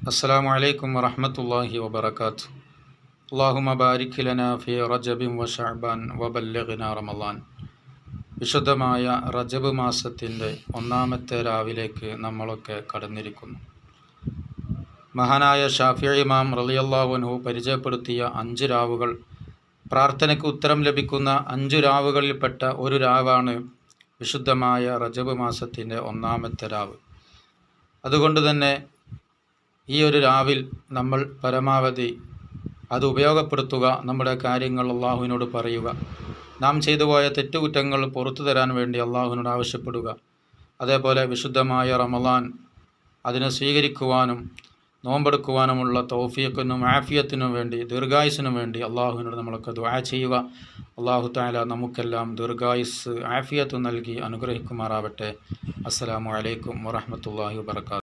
അസ്സലാമു അലൈക്കും വറഹ്മത്തുള്ളാഹി വബറകാതുഹു. അല്ലാഹുമ്മ ബാരിക് ലനാ ഫീ റജബിൻ വ ശഅബാൻ വബല്ലിഗ്നാ റമളാൻ. വിശുദ്ധമായ റജബ് മാസത്തിൻ്റെ ഒന്നാമത്തെ രാവിലേക്ക് നമ്മളൊക്കെ കടന്നിരിക്കുന്നു. മഹാനായ ഷാഫിഈ ഇമാം റളിയല്ലാഹു അൻഹു പരിചയപ്പെടുത്തിയ 5 രാവുകൾ, പ്രാർത്ഥനയ്ക്ക് ഉത്തരം ലഭിക്കുന്ന 5 രാവുകളിൽപ്പെട്ട ഒരു രാവാണ് വിശുദ്ധമായ റജബ് മാസത്തിൻ്റെ ഒന്നാമത്തെ രാവ്. അതുകൊണ്ട് തന്നെ ഈ ഒരു രാവിൽ നമ്മൾ പരമാവധി അത് ഉപയോഗപ്പെടുത്തുക, നമ്മുടെ കാര്യങ്ങൾ അള്ളാഹുവിനോട് പറയുക, നാം ചെയ്തു പോയ തെറ്റുകുറ്റങ്ങൾ പുറത്തു തരാൻ വേണ്ടി അള്ളാഹുവിനോട് ആവശ്യപ്പെടുക. അതേപോലെ വിശുദ്ധമായ റമളാൻ അതിനെ സ്വീകരിക്കുവാനും നോമ്പെടുക്കുവാനുമുള്ള തൗഫീഖിനും ആഫിയത്തിനും വേണ്ടി, ദീർഘായുസ്സിനും വേണ്ടി അള്ളാഹുവിനോട് നമ്മളൊക്കെ ദുആ ചെയ്യുക. അള്ളാഹു തആല നമുക്കെല്ലാം ദീർഘായുസ് ആഫിയത്ത് നൽകി അനുഗ്രഹിക്കുമാറാവട്ടെ. അസ്സലാമു അലൈക്കും വറഹ്മത്തുള്ളാഹി വബറകാതുഹു.